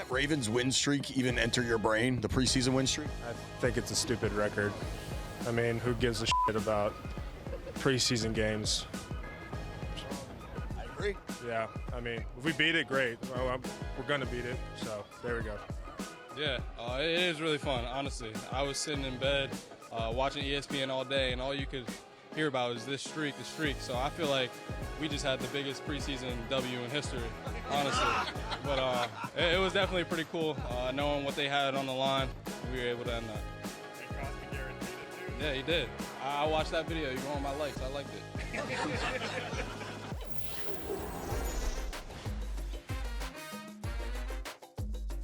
that Ravens win streak even enter your brain, the preseason win streak? I think it's a stupid record. I mean, who gives a shit about preseason games? I agree. Yeah, I mean, if we beat it, great. Well, we're going to beat it, so there we go. Yeah, it is really fun, honestly. I was sitting in bed watching ESPN all day, and all you could hear about was this streak. So I feel like we just had the biggest preseason W in history, honestly. But it was definitely pretty cool knowing what they had on the line. We were able to end that. Yeah, he did. I watched that video. You go on my likes. I liked it.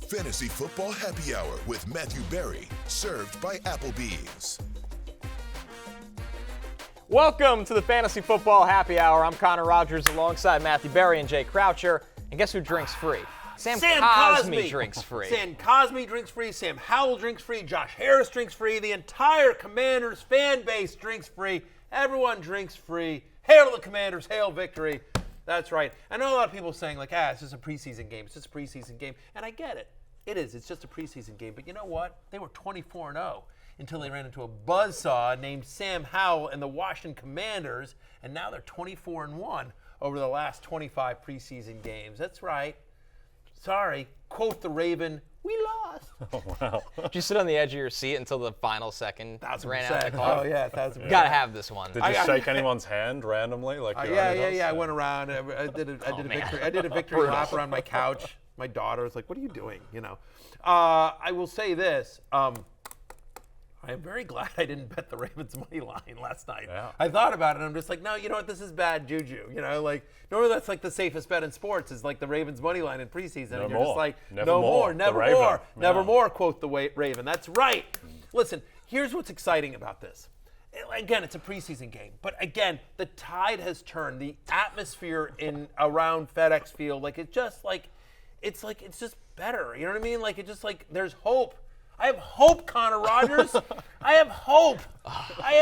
Fantasy Football Happy Hour with Matthew Berry, served by Applebee's. Welcome to the Fantasy Football Happy Hour. I'm Connor Rogers alongside Matthew Berry and Jay Croucher. And guess who drinks free? Sam Cosmi drinks free. Sam Cosmi drinks free. Sam Howell drinks free. Josh Harris drinks free. The entire Commanders fan base drinks free. Everyone drinks free. Hail to the Commanders. Hail victory. That's right. I know a lot of people saying, like, it's just a preseason game. It's just a preseason game. And I get it. It is. It's just a preseason game. But you know what? They were 24-0 until they ran into a buzzsaw named Sam Howell and the Washington Commanders. And now they're 24-1 over the last 25 preseason games. That's right. Sorry. Quote the Raven, we lost. Oh, wow. Did you sit on the edge of your seat until the final second ran out of the clock? Oh, yeah, 1,000%. Got to have this one. Did you shake anyone's hand randomly? Yeah. I went around. I did a victory lap around my couch. My daughter was like, what are you doing? You know. I will say this. I am very glad I didn't bet the Ravens money line last night. Yeah. I thought about it, and I'm just like, no, you know what? This is bad juju. You know, like, normally that's like the safest bet in sports is like the Ravens money line in preseason. No and you're more. just like, Never no more. never The more, Raven. never No. more, quote the Raven. That's right. Listen, here's what's exciting about this. Again, it's a preseason game, but again, the tide has turned. The atmosphere around FedEx Field, it's just better. You know what I mean? Like, it's just like there's hope. I have hope, Connor Rogers. I have hope. I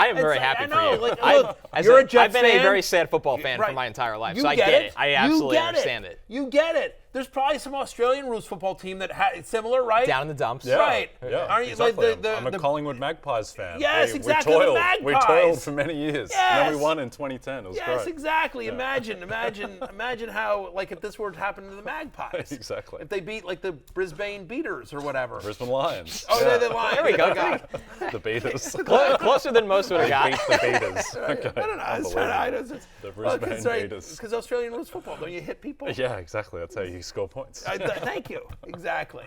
am very happy for you. Like, look, you're a Jets I've been fan. a very sad football fan for my entire life, so I get it. I absolutely understand it. You get it. There's probably some Australian rules football team that it's similar, right? Down in the dumps. Yeah, Right. Yeah, Aren't you, exactly. like, I'm a Collingwood Magpies fan. Yes, exactly, We the toiled. Magpies. We toiled for many years. Yes. And then we won in 2010. It was Yes, great. exactly. Yeah. Imagine how, like, if this were to happen to the Magpies. Exactly. If they beat, like, the Brisbane Beaters or whatever. Brisbane Lions. Oh, they're the Lions. There we go. The Beaters. Closer than most would have got. Beat the Beaters. Okay. I don't know. I was trying to. The Brisbane Beaters. Because Australian rules football, don't you hit people? Yeah, exactly. That's how you score points. Thank you. Exactly.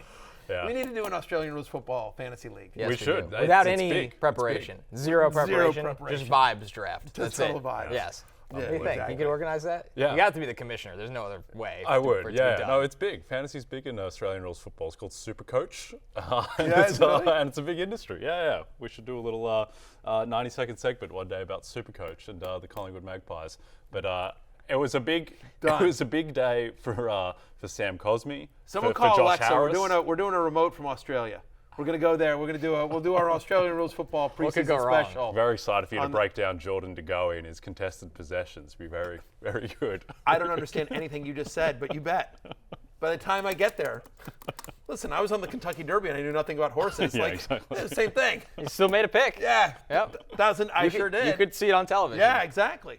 Yeah. We need to do an Australian rules football fantasy league. Yes, We should. do. Without It's any big. preparation. It's Zero preparation. preparation. Just vibes draft. Just That's total it. vibes. Yes. Yeah, What do you think? exactly. You could organize that? Yeah. You got to be the commissioner. There's no other way. I for would, it to be yeah. done. No, it's big. Fantasy's big in Australian rules football. It's called Supercoach. And, Yeah, it's really? and it's a big industry. Yeah. We should do a little 90-second segment one day about Supercoach and the Collingwood Magpies. But it was a big day for Sam Cosmi. Someone for call Josh Alexa. Harris. We're doing a remote from Australia. We're gonna go there. We'll do our Australian rules football What could preseason go wrong? special. Very excited for you to break down Jordan De Goey and his contested possessions. Be very, very good. I don't understand anything you just said, but you bet. By the time I get there, listen, I was on the Kentucky Derby and I knew nothing about horses. Yeah, like, exactly. it's the same thing. You still made a pick. Yeah. Yep. I sure did. You could see it on television. Yeah, exactly.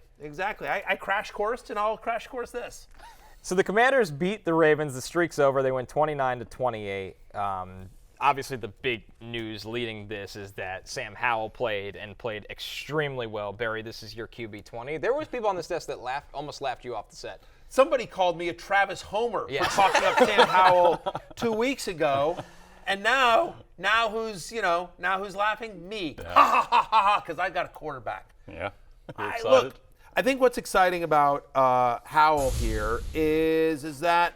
I crash coursed and I'll crash course this. So the Commanders beat the Ravens. The streak's over. They went 29-28. Obviously, the big news leading this is that Sam Howell played extremely well. Barry, this is your QB 20. There was people on this desk that almost laughed you off the set. Somebody called me a Travis Homer Yes. for talking up Sam Howell 2 weeks ago, and now who's laughing? Me. Ha ha ha ha ha! Because I got a quarterback. Yeah. You're excited? Look, I think what's exciting about Howell here is that,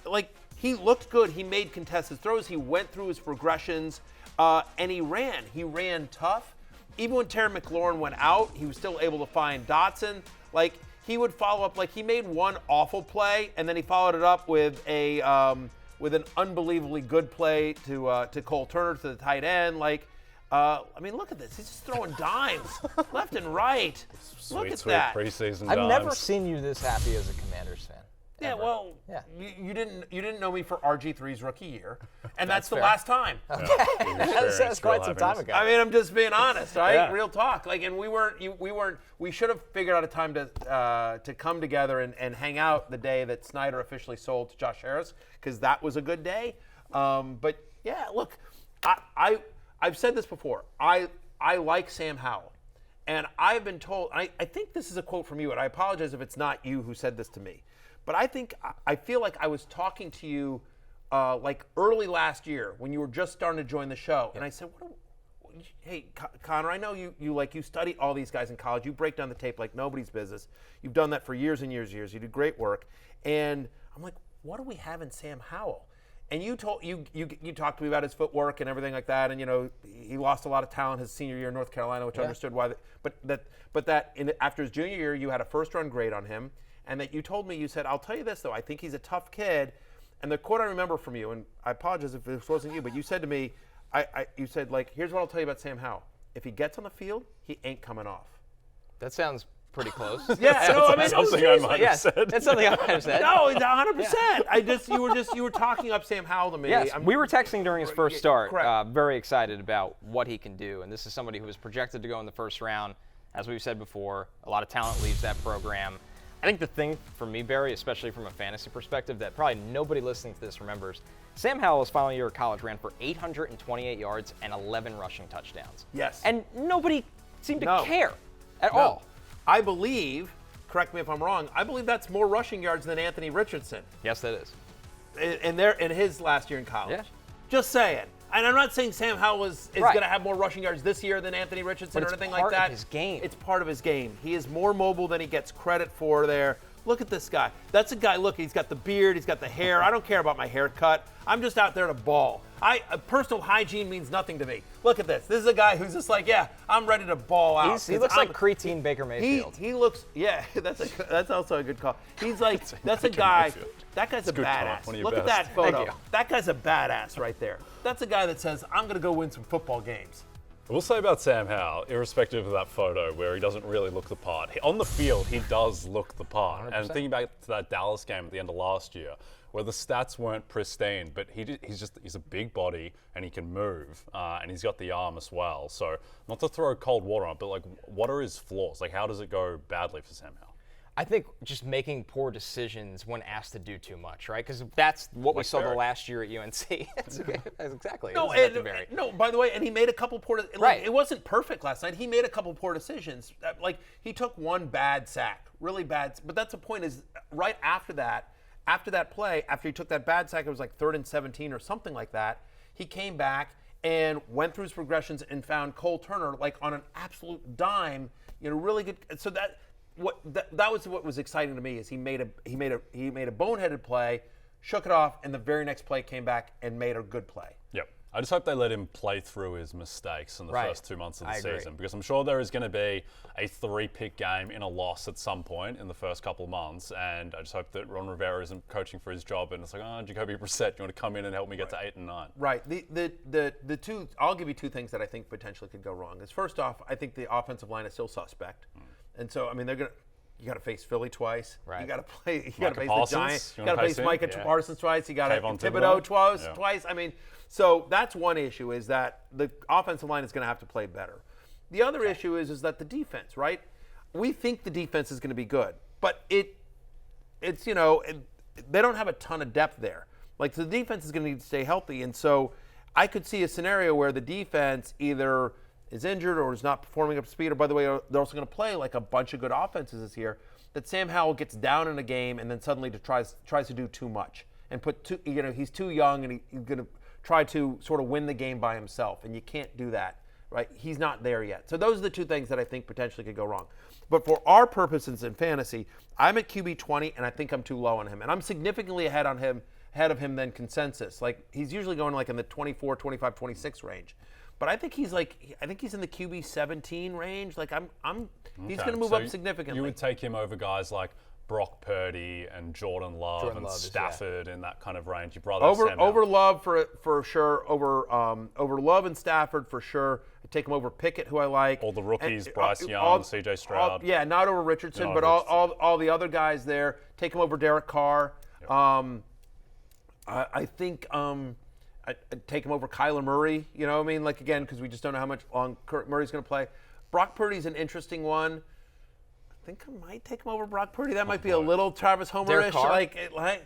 like, he looked good. He made contested throws. He went through his progressions, and he ran. He ran tough. Even when Terry McLaurin went out, he was still able to find Dotson. Like, he would follow up. Like, he made one awful play, and then he followed it up with an unbelievably good play to Cole Turner, to the tight end. Like, I mean, look at this. He's just throwing dimes left and right. Look at Sweet that. preseason I've never dimes. seen you this happy as a Commanders fan. Yeah, ever. well, Yeah. you didn't know me for RG3's rookie year, and that's the fair. last time. That's quite some time ago. I mean, I'm just being honest, right? Yeah. Real talk. Like, and we should have figured out a time to come together and hang out the day that Snyder officially sold to Josh Harris, because that was a good day. But yeah, look, I've said this before. I like Sam Howell, and I've been told. I think this is a quote from you, and I apologize if it's not you who said this to me, but I feel like I was talking to you like early last year when you were just starting to join the show, and I said, hey, Connor, I know you study all these guys in college. You break down the tape like nobody's business. You've done that for years and years and years. You do great work. And I'm like, what do we have in Sam Howell? And you talked to me about his footwork and everything like that. And, you know, he lost a lot of talent his senior year in North Carolina, which I understood why. After his junior year, you had a first-round grade on him. And that you told me, you said, I'll tell you this, though. I think he's a tough kid. And the quote I remember from you, and I apologize if this wasn't you, but you said to me, you said, like, here's what I'll tell you about Sam Howell. If he gets on the field, he ain't coming off. That sounds pretty close. Yeah, no, I mean, something I might have said. That's something I might have said. No, it's 100%. You were talking up Sam Howell to me. Yes, we were texting during his first start. Correct. Very excited about what he can do, and this is somebody who was projected to go in the first round. As we've said before, a lot of talent leaves that program. I think the thing for me, Barry, especially from a fantasy perspective, that probably nobody listening to this remembers, Sam Howell's final year of college ran for 828 yards and 11 rushing touchdowns. Yes. And nobody seemed to care at all. I believe, correct me if I'm wrong, I believe that's more rushing yards than Anthony Richardson. Yes, that is. In his last year in college. Yeah. Just saying. And I'm not saying Sam Howell is Right. going to have more rushing yards this year than Anthony Richardson But or it's anything part like that. of his game. It's part of his game. He is more mobile than he gets credit for there. Look at this guy. That's a guy, look, he's got the beard, he's got the hair. I don't care about my haircut. I'm just out there to ball. Personal hygiene means nothing to me. Look at this. This is a guy who's just like, yeah, I'm ready to ball out. He looks like cretin Baker Mayfield. He looks, yeah, that's also a good call. He's like, that's a guy, Mayfield. that guy's a good call. badass. One of your Look at best. that photo. Thank you. That guy's a badass right there. That's a guy that says, I'm going to go win some football games. We'll say about Sam Howell, irrespective of that photo where he doesn't really look the part. On the field, he does look the part. 100%. And thinking back to that Dallas game at the end of last year, where the stats weren't pristine, but he's a big body and he can move, and he's got the arm as well. So not to throw cold water on it, but like, what are his flaws? Like, how does it go badly for Sam Howell? I think just making poor decisions when asked to do too much, right? Because that's what we saw the last year at UNC. That's exactly. No, by the way, and he made a couple poor. Right. It wasn't perfect last night. He made a couple poor decisions. Like, he took one bad sack, really bad. But that's the point. Is right after that play, after he took that bad sack, it was like 3rd and 17 or something like that. He came back and went through his progressions and found Cole Turner like on an absolute dime. You know, really good. So that was what was exciting to me is he made a boneheaded play, shook it off, and the very next play came back and made a good play. Yep. I just hope they let him play through his mistakes in the first 2 months of the season, because I'm sure there is going to be a 3-pick game in a loss at some point in the first couple of months, and I just hope that Ron Rivera isn't coaching for his job and it's like, oh, Jacoby Brissett, you want to come in and help me get to 8 and 9? Right. The two, I'll give you two things that I think potentially could go wrong. Is first off, I think the offensive line is still suspect, and so I mean you got to face Philly twice. Right. You got to play. You got to face Parsons? the Giants. You You got to wanna face face Micah him? Parsons twice. You got to Kayvon Thibodeau Thibodeau? twice. I mean, so that's one issue, is that the offensive line is going to have to play better. The other issue is that the defense, right? We think the defense is going to be good, but it's they don't have a ton of depth there. Like, the defense is going to need to stay healthy, and so I could see a scenario where the defense either is injured or is not performing up to speed, or by the way, they're also going to play like a bunch of good offenses this year, that Sam Howell gets down in a game and then suddenly tries to do too much and he's too young and he's going to try to sort of win the game by himself, and you can't do that, right? He's not there yet. So those are the two things that I think potentially could go wrong. But for our purposes in fantasy, I'm at QB 20, and I think I'm too low on him, and I'm significantly ahead of him than consensus. Like, he's usually going like in the 24, 25, 26 range. But I think he's in the QB 17 range. Like, he's going to move up significantly. You would take him over guys like Brock Purdy and Jordan Love and Stafford in that kind of range. You'd rather over Love for sure. Over Love and Stafford for sure. I'd take him over Pickett, who I like. All the rookies, Bryce Young, CJ Stroud. Not over Richardson, but all the other guys there. Take him over Derek Carr. I think I'd take him over Kyler Murray. You know what I mean? Like, again, because we just don't know how much long Murray's going to play. Brock Purdy's an interesting one. I think I might take him over Brock Purdy. That might be a little Travis Homer-ish.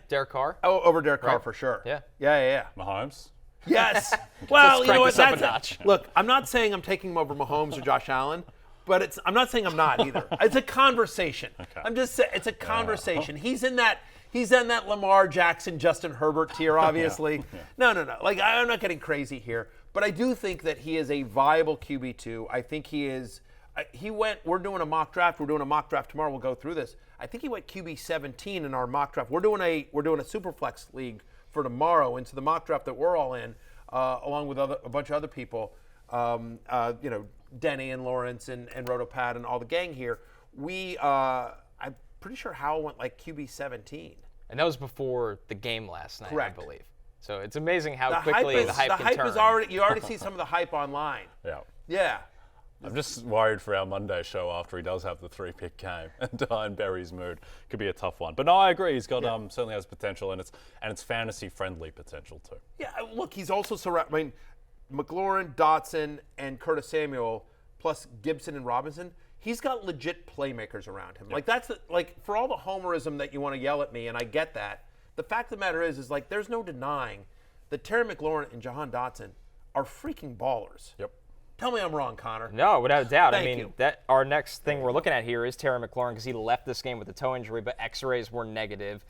Derek Carr? Oh, over Derek Carr for sure. Yeah. Mahomes? Yes. Well, you know what? Up a notch. Look, I'm not saying I'm taking him over Mahomes or Josh Allen, but I'm not saying I'm not either. It's a conversation. Okay. I'm just saying it's a conversation. He's in that Lamar Jackson, Justin Herbert tier, obviously. No. Like, I'm not getting crazy here, but I do think that he is a viable QB2. I think he is. We're doing a mock draft. We're doing a mock draft tomorrow. We'll go through this. I think he went QB 17 in our mock draft. We're doing a Superflex league for tomorrow into the mock draft that we're all in, along with a bunch of other people. Denny and Lawrence and Rotopad and all the gang here. I'm pretty sure Howell went like QB 17. And that was before the game last night, Correct. I believe. So it's amazing how quickly the hype can turn. Is already. You already see some of the hype online. Yeah. I'm just worried for our Monday show after he does have the 3-pick game and Barry's mood could be a tough one. But no, I agree. He's got certainly has potential and it's fantasy friendly potential too. Yeah, look, he's also surrounded. I mean, McLaurin, Dotson, and Curtis Samuel, plus Gibson and Robinson. He's got legit playmakers around him. Like for all the homerism that you want to yell at me, and I get that. The fact of the matter is like there's no denying that Terry McLaurin and Jahan Dotson are freaking ballers. Yep. Tell me I'm wrong, Connor. No, without a doubt. Thank you. That our next thing we're looking at here is Terry McLaurin because he left this game with a toe injury, but X-rays were negative.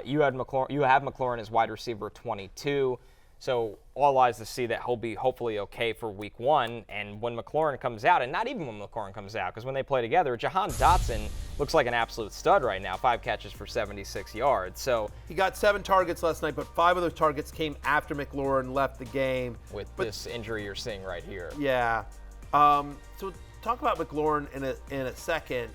You have McLaurin as wide receiver 22. So all eyes to see that he'll be hopefully okay for week 1. And when McLaurin comes out, and not even when McLaurin comes out, because when they play together, Jahan Dotson looks like an absolute stud right now. 5 catches for 76 yards. So he got 7 targets last night, but 5 of those targets came after McLaurin left the game. With this injury you're seeing right here. Yeah. So talk about McLaurin in a second.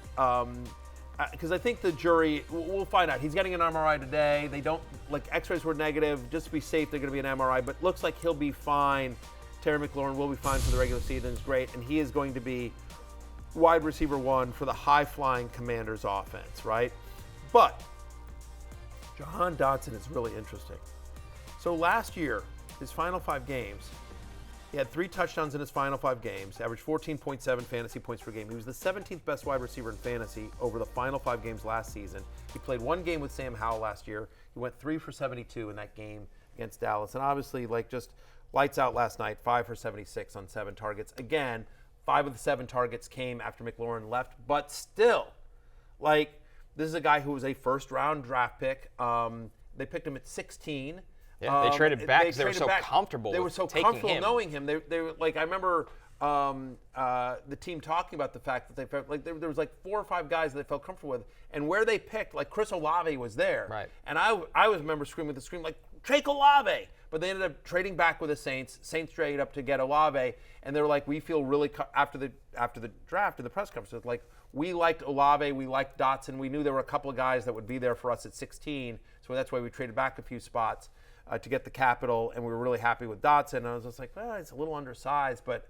Because I think the jury, we'll find out. He's getting an MRI today. They don't, X-rays were negative. Just to be safe, they're going to be an MRI. But looks like he'll be fine. Terry McLaurin will be fine for the regular season. It's great. And he is going to be wide receiver 1 for the high-flying Commanders offense, right? But Jahan Dotson is really interesting. So last year, his final 5 games, he had 3 touchdowns in his final 5 games, averaged 14.7 fantasy points per game. He was the 17th best wide receiver in fantasy over the final 5 games last season. He played 1 game with Sam Howell last year. He went 3 for 72 in that game against Dallas. And obviously, just lights out last night, 5 for 76 on 7 targets. Again, 5 of the 7 targets came after McLaurin left. But still, this is a guy who was a first-round draft pick. They picked him at 16. Yeah, they traded back because they were so comfortable. They were so comfortable knowing him. They were I remember the team talking about the fact that they felt like there was 4 or 5 guys that they felt comfortable with, and where they picked, Chris Olave was there. Right. And I remember screaming take Olave. But they ended up trading back with the Saints. Saints traded up to get Olave, and they were we feel really after the draft in the press conference, we liked Olave, we liked Dotson. We knew there were a couple of guys that would be there for us at 16, so that's why we traded back a few spots to get the capital, and we were really happy with Dotson. And I was just it's a little undersized, but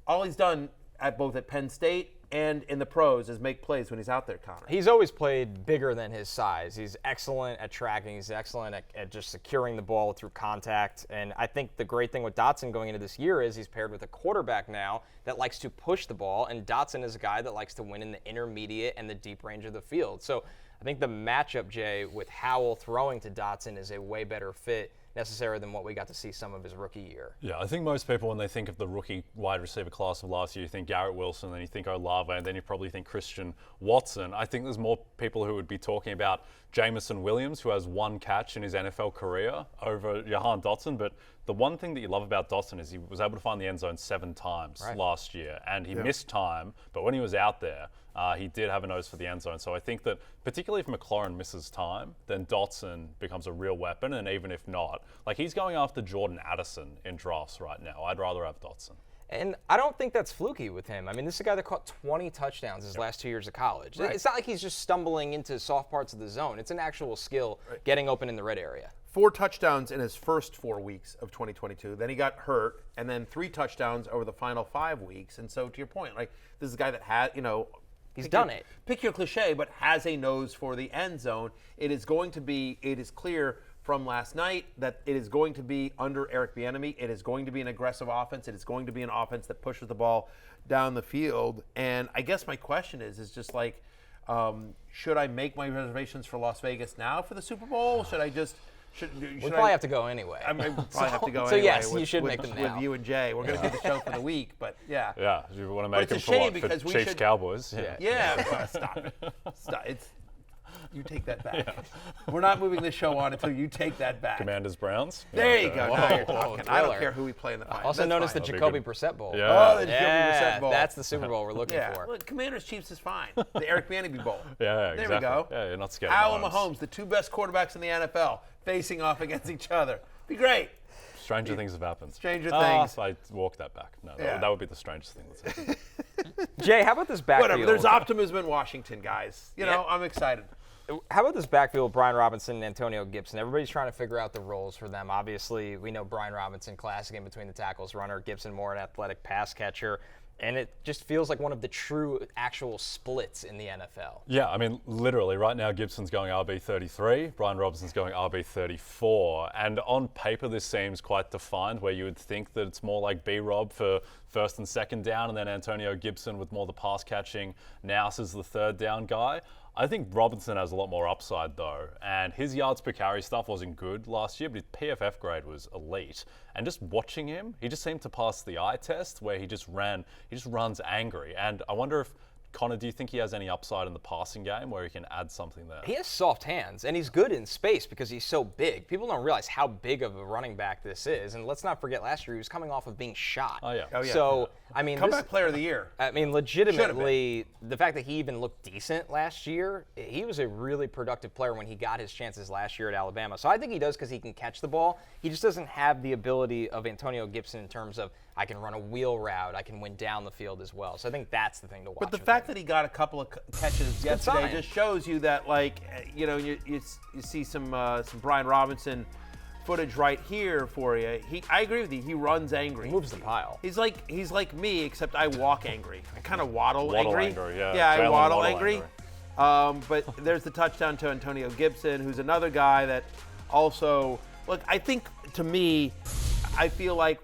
all he's done both at Penn State and in the pros is make plays when he's out there, Connor. He's always played bigger than his size. He's excellent at tracking. He's excellent at just securing the ball through contact. And I think the great thing with Dotson going into this year is he's paired with a quarterback now that likes to push the ball, and Dotson is a guy that likes to win in the intermediate and the deep range of the field. So I think the matchup, Jay, with Howell throwing to Dotson is a way better fit necessarily than what we got to see some of his rookie year. Yeah, I think most people, when they think of the rookie wide receiver class of last year, you think Garrett Wilson, then you think Olave, and then you probably think Christian Watson. I think there's more people who would be talking about Jameson Williams, who has 1 catch in his NFL career, over Jahan Dotson. But the one thing that you love about Dotson is he was able to find the end zone 7 times last year, and he missed time, but when he was out there, he did have a nose for the end zone. So I think that particularly if McLaurin misses time, then Dotson becomes a real weapon. And even if not, he's going after Jordan Addison in drafts right now. I'd rather have Dotson. And I don't think that's fluky with him. I mean, this is a guy that caught 20 touchdowns his last 2 years of college. Right. It's not like he's just stumbling into soft parts of the zone. It's an actual skill getting open in the red area. 4 touchdowns in his first 4 weeks of 2022. Then he got hurt, and then 3 touchdowns over the final 5 weeks. And so, to your point, this is a guy that had, He's done it. Pick your cliche, but has a nose for the end zone. It is clear from last night that it is going to be under Eric Bieniemy. It is going to be an aggressive offense. It is going to be an offense that pushes the ball down the field. And I guess my question is just like, should I make my reservations for Las Vegas now for the Super Bowl? Should I just we probably have to go anyway. I mean, we'll probably have to go so anyway. Yes, you should make them now. With you and Jay. We're going to do the show for the week, but yeah. Yeah, you want to make them it's a for shame what? because For we Chiefs should- Cowboys? Yeah, well, stop it. Stop. You take that back. We're not moving this show on until you take that back. Commanders Browns? There you go. Now you're Whoa, talking. I don't thriller. care who we play in the finals. Also That's known as fine. the That'll be Jacoby good. Brissett Bowl. Yeah. Oh, the Jacoby Brissett Bowl. That's the Super Bowl we're looking Yeah. for. Look, Commanders Chiefs is fine. The Eric Bieniemy Bowl. Yeah, There exactly. we go. Yeah, you're not scared Howell of and Mahomes, the two best quarterbacks in the NFL, facing off against each other. Be great. Stranger things have happened. Stranger things. I walk that back. No, Yeah. that would be the strangest thing that's happened. Jay, how about this backfield? Whatever. There's optimism in Washington, guys. You know, I'm excited. How about this backfield, Brian Robinson and Antonio Gibson? Everybody's trying to figure out the roles for them. Obviously, we know Brian Robinson, classic in between the tackles runner, Gibson more an athletic pass catcher, and it just feels like one of the true actual splits in the NFL. Yeah, I mean, literally, right now Gibson's going RB33, Brian Robinson's going RB34, and on paper this seems quite defined, where you would think that it's more like B-Rob for first and second down, and then Antonio Gibson with more the pass catching, Nous is the third down guy. I think Robinson has a lot more upside though, and his yards per carry stuff wasn't good last year, but his PFF grade was elite. And just watching him, he just seemed to pass the eye test where he just runs angry. And I wonder if, Connor, do you think he has any upside in the passing game where he can add something there? He has soft hands, and he's good in space because he's so big. People don't realize how big of a running back this is. And let's not forget, last year he was coming off of being shot. Oh, yeah. So, I mean, Comeback player of the year. I mean, legitimately, the fact that he even looked decent last year, he was a really productive player when he got his chances last year at Alabama. So I think he does because he can catch the ball. He just doesn't have the ability of Antonio Gibson in terms of, I can run a wheel route, I can win down the field as well. So I think that's the thing to watch. But the fact that he got a couple of catches yesterday sign. just shows you that, like, you know, you see some Brian Robinson footage right here for you. I agree with you. He runs angry. He moves the pile. He's like me, except I walk angry. I kind of waddle angry. Yeah, Yeah, I Jalen waddle angry. But there's the touchdown to Antonio Gibson, who's another guy that also, look, I think, to me, I feel like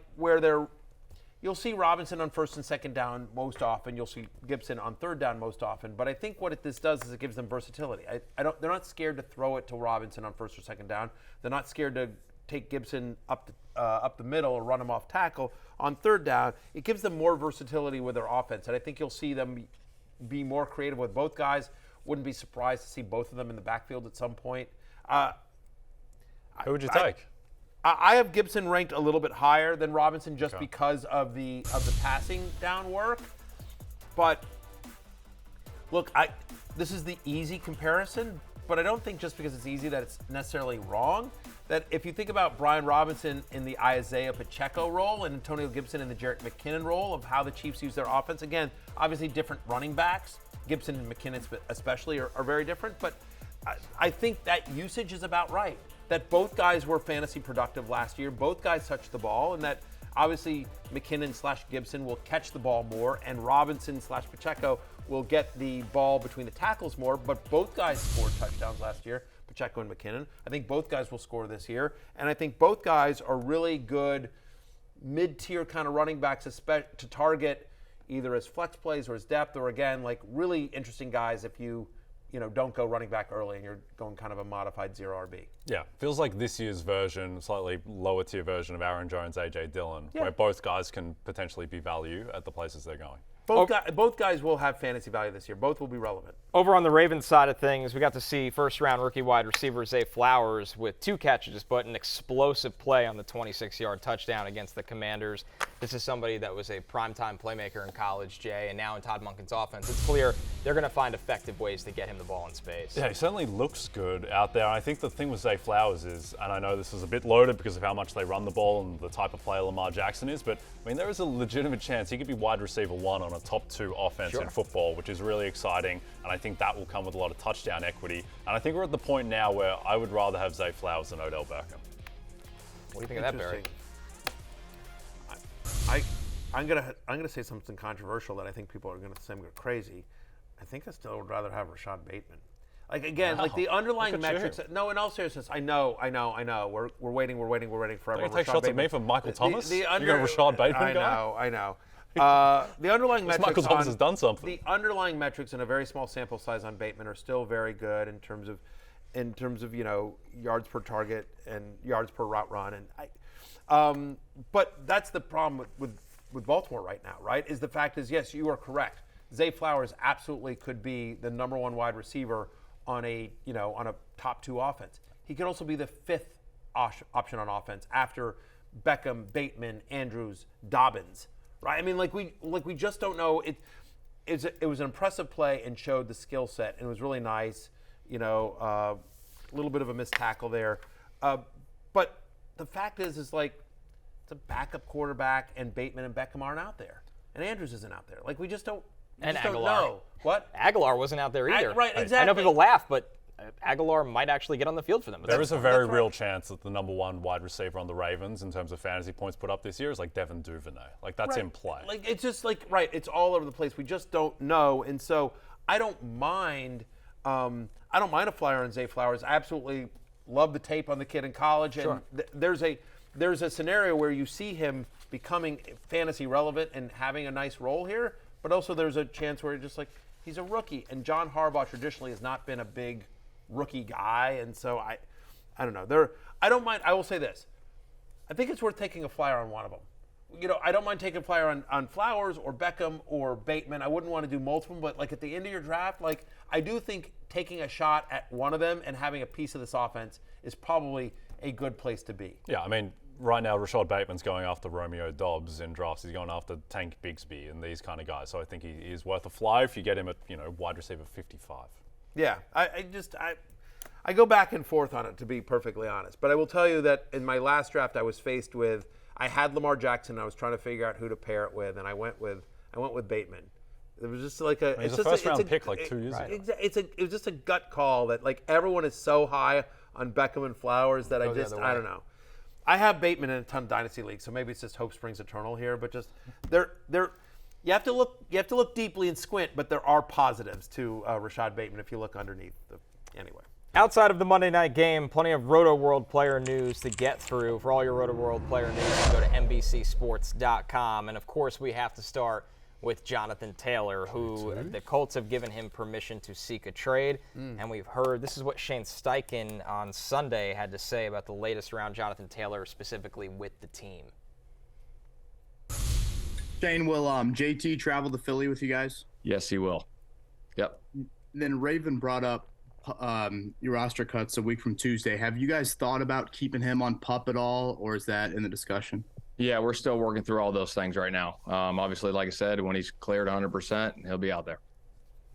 you'll see Robinson on first and second down most often. You'll see Gibson on third down most often. But I think what this does is it gives them versatility. They're not scared to throw it to Robinson on first or second down. They're not scared to take Gibson up the middle or run him off tackle on third down. It gives them more versatility with their offense, and I think you'll see them be more creative with both guys. Wouldn't be surprised to see both of them in the backfield at some point. Who would you take? I have Gibson ranked a little bit higher than Robinson just because of the passing down work. But look, this is the easy comparison, but I don't think just because it's easy that it's necessarily wrong. That if you think about Brian Robinson in the Isaiah Pacheco role and Antonio Gibson in the Jerick McKinnon role of how the Chiefs use their offense, again, obviously different running backs. Gibson and McKinnon especially are very different, but I think that usage is about right. That both guys were fantasy productive last year. Both guys touched the ball, and that obviously McKinnon/Gibson will catch the ball more, and Robinson/Pacheco will get the ball between the tackles more. But both guys scored touchdowns last year, Pacheco and McKinnon. I think both guys will score this year, and I think both guys are really good mid-tier kind of running backs to target either as flex plays or as depth, or again, like really interesting guys if you don't go running back early and you're going kind of a modified zero RB. Yeah, feels like this year's version, slightly lower tier version of Aaron Jones, AJ Dillon, Yeah. where both guys can potentially be value at the places they're going. Both guys will have fantasy value this year. Both will be relevant. Over on the Ravens side of things, we got to see first-round rookie wide receiver Zay Flowers with 2 catches, but an explosive play on the 26-yard touchdown against the Commanders. This is somebody that was a primetime playmaker in college, Jay, and now in Todd Monken's offense. It's clear they're going to find effective ways to get him the ball in space. Yeah, he certainly looks good out there. I think the thing with Zay Flowers is, and I know this is a bit loaded because of how much they run the ball and the type of player Lamar Jackson is, but I mean, there is a legitimate chance he could be wide receiver 1 on a top 2 offense in football, which is really exciting, and I think that will come with a lot of touchdown equity. And I think we're at the point now where I would rather have Zay Flowers than Odell Beckham. What do you think of that, Barry? I'm gonna say something controversial that I think people are gonna say I'm crazy. I think I still would rather have Rashad Bateman. Like again, like the underlying metrics. No, in all seriousness, I know. We're waiting forever. Don't you take shots at me for Michael Thomas? You got a Rashad Bateman guy? I know. The underlying metrics. Michael Thomas has done something. The underlying metrics in a very small sample size on Bateman are still very good in terms of yards per target and yards per route run, and but that's the problem with Baltimore right now, right? Is the fact is, yes, you are correct. Zay Flowers absolutely could be the number one wide receiver on a top 2 offense. He could also be the 5th option on offense after Beckham, Bateman, Andrews, Dobbins, right? I mean, we just don't know. It was an impressive play and showed the skill set, and it was really nice. A little bit of a missed tackle there, but the fact is like it's a backup quarterback, and Bateman and Beckham aren't out there, and Andrews isn't out there. Like we just don't. And don't Aguilar. know. What? Aguilar wasn't out there either. Right, exactly. I know people laugh, but Aguilar might actually get on the field for them. There is a very real chance that the number 1 wide receiver on the Ravens in terms of fantasy points put up this year is like Devin Duvernay. Like that's in play. Like it's just like it's all over the place. We just don't know, and so I don't mind. I don't mind a flyer on Zay Flowers. I absolutely love the tape on the kid in college, and there's a scenario where you see him becoming fantasy relevant and having a nice role here. But also there's a chance where he's a rookie, and John Harbaugh traditionally has not been a big rookie guy, and so I don't know. I don't mind. I will say this: I think it's worth taking a flyer on one of them. I don't mind taking a flyer on Flowers or Beckham or Bateman. I wouldn't want to do multiple, but like at the end of your draft, like I do think taking a shot at one of them and having a piece of this offense is probably a good place to be. Yeah, I mean, right now Rashad Bateman's going after Romeo Dobbs in drafts. He's going after Tank Bigsby and these kind of guys. So I think he is worth a fly if you get him at wide receiver 55. Yeah, I go back and forth on it, to be perfectly honest. But I will tell you that in my last draft, I had Lamar Jackson. I was trying to figure out who to pair it with, and I went with Bateman. It was just like a. He's a first-round pick like 2 years ago. It was just a gut call that like everyone is so high on Beckham and Flowers that I don't know. I have Bateman in a ton of dynasty leagues, so maybe it's just hope springs eternal here. But just you have to look deeply and squint. But there are positives to Rashad Bateman if you look underneath. Anyway. Outside of the Monday night game, plenty of Roto World player news to get through. For all your Roto World player news, go to NBCSports.com. And, of course, we have to start with Jonathan Taylor, who the Colts have given him permission to seek a trade. And we've heard, this is what Shane Steichen on Sunday had to say about the latest around Jonathan Taylor, specifically with the team. Shane, will JT travel to Philly with you guys? Yes, he will. Yep. Then Raven brought up your roster cuts a week from Tuesday. Have you guys thought about keeping him on PUP at all, or is that in the discussion? Yeah, we're still working through all those things right now. Obviously, like I said, when he's cleared 100%, he'll be out there.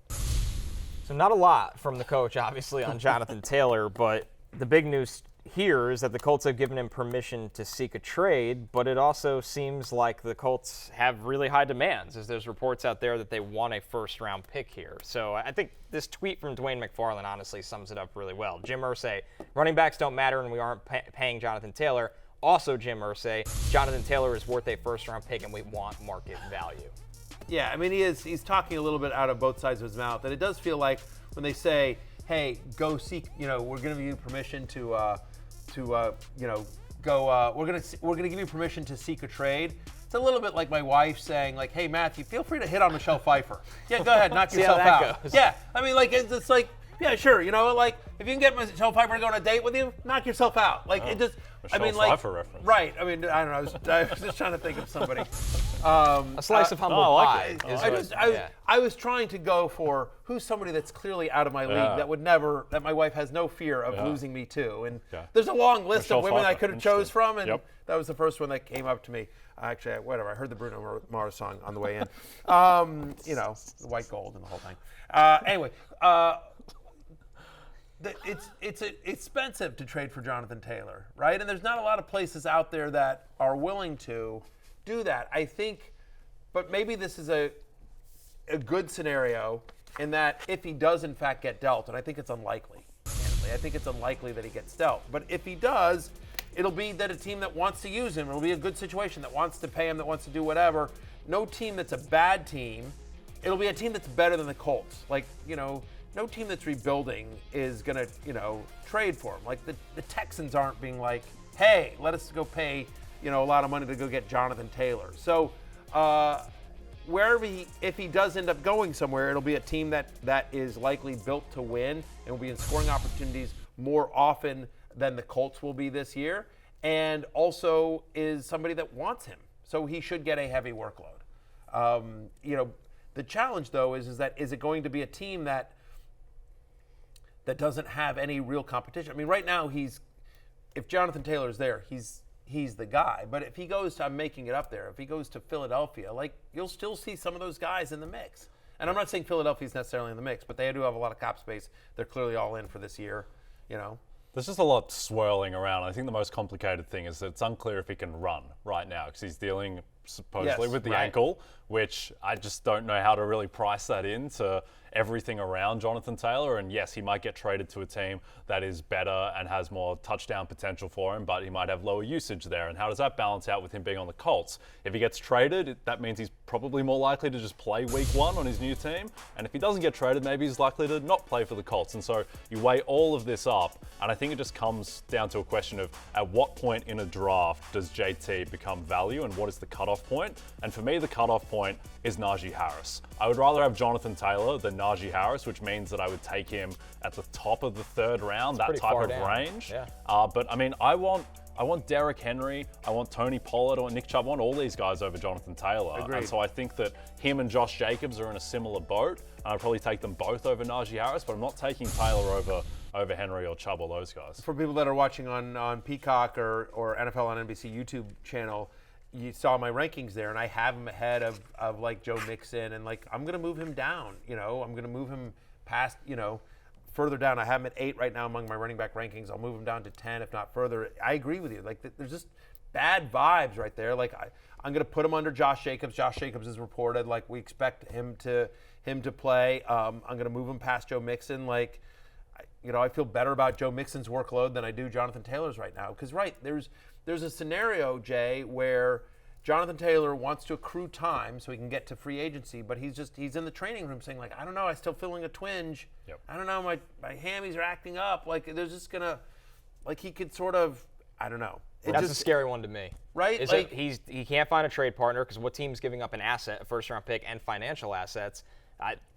So not a lot from the coach, obviously, on Jonathan Taylor, but the big news here is that the Colts have given him permission to seek a trade, but it also seems like the Colts have really high demands, as there's reports out there that they want a first-round pick here. So I think this tweet from Dwayne McFarland honestly sums it up really well. Jim Irsay, running backs don't matter and we aren't paying Jonathan Taylor. Also, Jim Irsay, Jonathan Taylor is worth a first-round pick and we want market value. Yeah, I mean, he's talking a little bit out of both sides of his mouth, and it does feel like when they say, hey, go seek, we're going to give you permission to go. We're gonna give you permission to seek a trade. It's a little bit like my wife saying, like, "Hey, Matthew, feel free to hit on Michelle Pfeiffer. Yeah, go ahead, knock yourself out." Goes. Yeah, I mean, like it's like, yeah, sure, like if you can get Michelle Pfeiffer to go on a date with you, knock yourself out. Like it just, Michelle I mean, like, Pfeiffer reference. Right. I mean, I don't know. I was just trying to think of somebody. A slice of humble pie. I was trying to go for who's somebody that's clearly out of my league that my wife has no fear of losing me to. And there's a long list of women I could have chose from, and that was the first one that came up to me. Actually, I heard the Bruno Mars song on the way in. The white gold and the whole thing. Anyway, it's expensive to trade for Jonathan Taylor, right? And there's not a lot of places out there that are willing to do that. I think, but maybe this is a good scenario in that if he does in fact get dealt, and I think it's unlikely. I think it's unlikely that he gets dealt. But if he does, it'll be that a team that wants to use him, it'll be a good situation that wants to pay him, that wants to do whatever. No team that's a bad team it'll be a team that's better than the Colts. Like, no team that's rebuilding is going to, trade for him. Like the Texans aren't being like, hey, let us go pay, a lot of money to go get Jonathan Taylor. So if he does end up going somewhere, it'll be a team that is likely built to win and will be in scoring opportunities more often than the Colts will be this year, and also is somebody that wants him. So he should get a heavy workload. The challenge, though, is it going to be a team that doesn't have any real competition? I mean, right now if Jonathan Taylor's there, he's the guy. But if he goes to, I'm making it up there, if he goes to Philadelphia, like, you'll still see some of those guys in the mix. And I'm not saying Philadelphia's necessarily in the mix, but they do have a lot of cap space. They're clearly all in for this year, There's just a lot swirling around. I think the most complicated thing is that it's unclear if he can run right now because he's dealing supposedly with the ankle, which I just don't know how to really price that into everything around Jonathan Taylor. And yes, he might get traded to a team that is better and has more touchdown potential for him, but he might have lower usage there. And how does that balance out with him being on the Colts? If he gets traded, that means he's probably more likely to just play week 1 on his new team. And if he doesn't get traded, maybe he's likely to not play for the Colts. And so you weigh all of this up, and I think it just comes down to a question of at what point in a draft does JT become value and what is the cutoff point? And for me, the cutoff point is Najee Harris. I would rather have Jonathan Taylor than Najee Harris, which means that I would take him at the top of the 3rd round, that type of range. Yeah. But I mean, I want Derrick Henry, I want Tony Pollard or Nick Chubb, I want all these guys over Jonathan Taylor. Agreed. And so I think that him and Josh Jacobs are in a similar boat. And I'd probably take them both over Najee Harris, but I'm not taking Taylor over Henry or Chubb or those guys. For people that are watching on Peacock or NFL on NBC YouTube channel, you saw my rankings there, and I have him ahead of like Joe Mixon, and like I'm going to move him down. I'm going to move him past, further down. I have him at 8 right now among my running back rankings. I'll move him down to 10, if not further. I agree with you. Like there's just bad vibes right there. Like I'm going to put him under Josh Jacobs. Josh Jacobs is reported. Like we expect him to play. I'm going to move him past Joe Mixon. Like, I feel better about Joe Mixon's workload than I do Jonathan Taylor's right now. Because there's a scenario, Jay, where Jonathan Taylor wants to accrue time so he can get to free agency, but he's in the training room saying, like, I don't know, I'm still feeling a twinge. Yep. I don't know, my hammies are acting up. Like, there's just gonna, like, he could sort of, I don't know. That's a scary one to me. Right? Like, he can't find a trade partner because what team's giving up an asset, a first-round pick, and financial assets?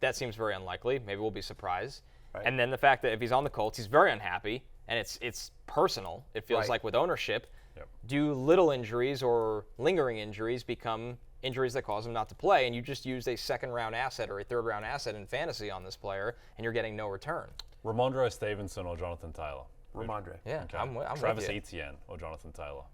That seems very unlikely. Maybe we'll be surprised. Right. And then the fact that if he's on the Colts, he's very unhappy, and it's personal. It feels like with ownership. Yep. Do little injuries or lingering injuries become injuries that cause him not to play, and you just used a 2nd-round asset or a 3rd-round asset in fantasy on this player, and you're getting no return? Ramondre Stevenson or Jonathan Taylor? Ramondre. Yeah, okay. I'm Travis with you. Etienne or Jonathan Taylor?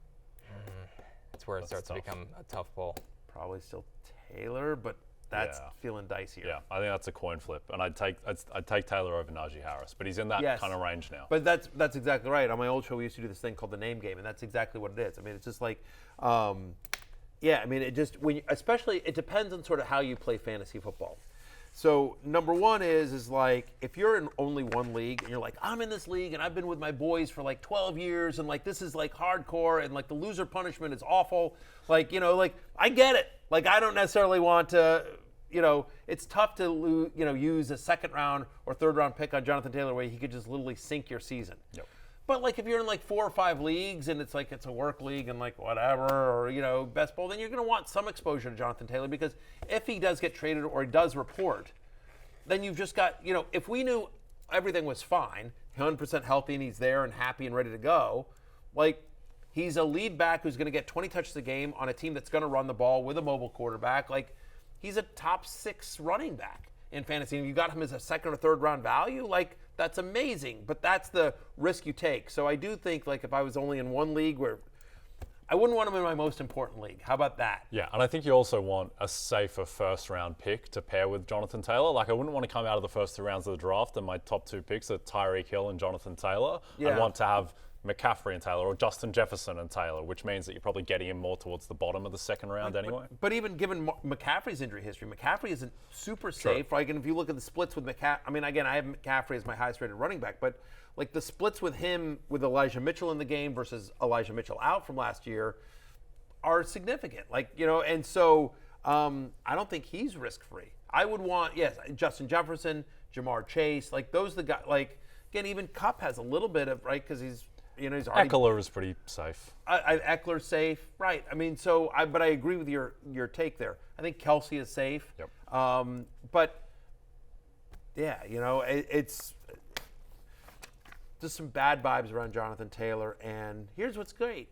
That's where it starts to become a tough pull. Probably still Taylor, but that's feeling dicier. Yeah, I think that's a coin flip, and I'd take Taylor over Najee Harris, but he's in that kind of range now. But that's exactly right. On my old show, we used to do this thing called the name game, and that's exactly what it is. I mean, it's just like, especially it depends on sort of how you play fantasy football. So number one is like if you're in only one league and you're like, I'm in this league and I've been with my boys for like 12 years and like this is like hardcore and like the loser punishment is awful. Like, like I get it. Like I don't necessarily want to, it's tough to use a 2nd-round or 3rd-round pick on Jonathan Taylor where he could just literally sink your season. Yep. But like if you're in like 4 or 5 leagues and it's like it's a work league and like whatever or best ball, then you're going to want some exposure to Jonathan Taylor because if he does get traded or he does report, then you've just got if we knew everything was fine, 100% healthy and he's there and happy and ready to go, like he's a lead back who's going to get 20 touches a game on a team that's going to run the ball with a mobile quarterback. Like he's a top 6 running back in fantasy and you got him as a 2nd or 3rd round value. Like that's amazing, but that's the risk you take. So I do think like if I was only in one league where I wouldn't want him in my most important league. How about that? Yeah, and I think you also want a safer 1st-round pick to pair with Jonathan Taylor. Like I wouldn't want to come out of the first 2 rounds of the draft and my top 2 picks are Tyreek Hill and Jonathan Taylor. Yeah. I want to have McCaffrey and Taylor or Justin Jefferson and Taylor, which means that you're probably getting him more towards the bottom of the 2nd round anyway. But even given McCaffrey's injury history, McCaffrey isn't super safe. Like, and if you look at the splits with McCaffrey, I mean, again, I have McCaffrey as my highest rated running back, but like the splits with him with Elijah Mitchell in the game versus Elijah Mitchell out from last year are significant. Like, and so I don't think he's risk-free. I would want, Justin Jefferson, Jamar Chase, like those are the guys. Like again, even Kupp has a little bit of right because he's already. Eckler is pretty safe. Eckler's safe, right? I mean, but I agree with your take there. I think Kelsey is safe. Yep. But yeah, it's just some bad vibes around Jonathan Taylor. And here's what's great.